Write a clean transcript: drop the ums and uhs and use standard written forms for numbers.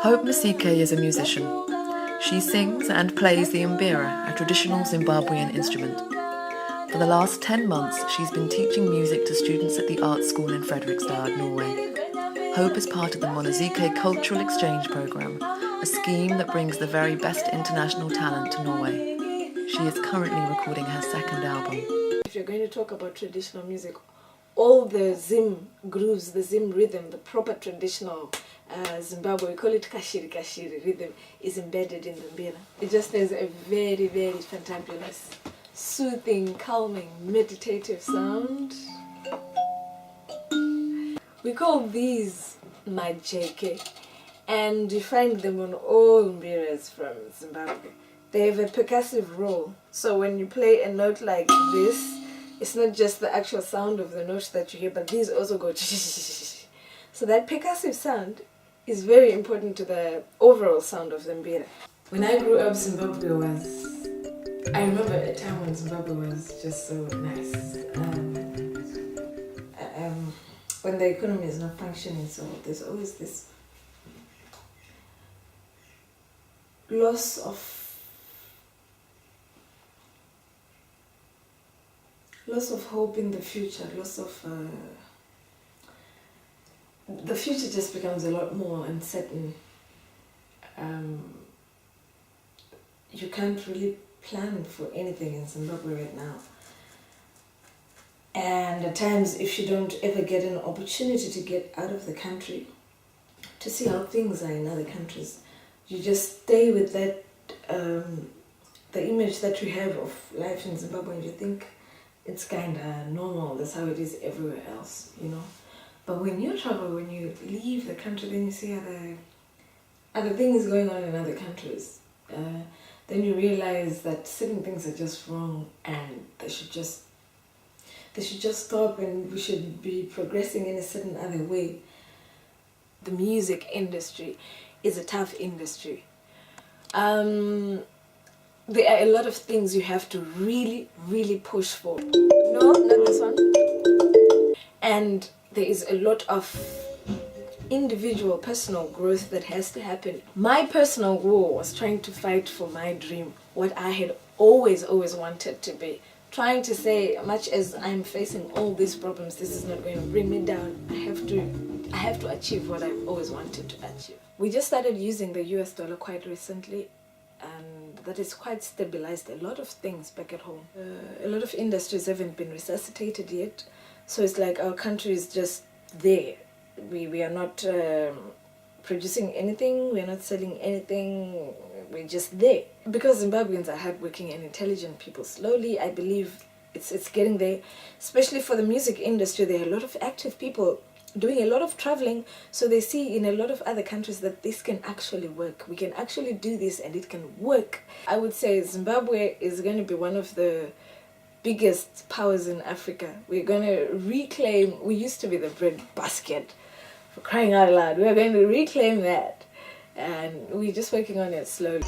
Masike is a musician. She sings and plays the mbira, a traditional Zimbabwean instrument. For the last 10 months, she's been teaching music to students at the art school in Fredrikstad, Norway. Hope is part of the MoNoZike cultural exchange programme, a scheme that brings the very best international talent to Norway. She is currently recording her second album. If you're going to talk about traditional music, all the Zim grooves, the Zim rhythm, the proper traditional Zimbabwe, we call it kashiri rhythm, is embedded in the mbira. It just has a very, very fantabulous, soothing, calming, meditative sound. We call these MoNoZike, and you find them on all mbiras from Zimbabwe. They have a percussive role, so when you play a note like this, it's not just the actual sound of the note that you hear, but these also go so that percussive sound is very important to the overall sound of the mbira. When I grew up, I remember a time when Zimbabwe was just so nice. When the economy is not functioning, so there's always this loss of hope in the future, the future just becomes a lot more uncertain. You can't really plan for anything in Zimbabwe right now. And at times, if you don't ever get an opportunity to get out of the country, to see how things are in other countries, you just stay with that, the image that you have of life in Zimbabwe, and you think it's kind of normal, that's how it is everywhere else, you know. But when you travel, when you leave the country, then you see other things going on in other countries. Then you realize that certain things are just wrong, and they should just stop, and we should be progressing in a certain other way. The music industry is a tough industry. There are a lot of things you have to really, really push for. No, not this one. And there is a lot of individual personal growth that has to happen. My personal goal was trying to fight for my dream, what I had always wanted to be. Trying to say, much as I'm facing all these problems, this is not going to bring me down. I have to achieve what I've always wanted to achieve. We just started using the US dollar quite recently, and that has quite stabilized a lot of things back at home. A lot of industries haven't been resuscitated yet, so it's like our country is just there. We are not producing anything, we are not selling anything, we're just there. Because Zimbabweans are hardworking and intelligent people, slowly I believe it's getting there. Especially for the music industry, there are a lot of active people doing a lot of traveling, so they see in a lot of other countries that this can actually work. We can actually do this and it can work. I would say Zimbabwe is going to be one of the biggest powers in Africa. We're going to reclaim, we used to be the bread basket, for crying out loud. We're going to reclaim that, and we're just working on it slowly.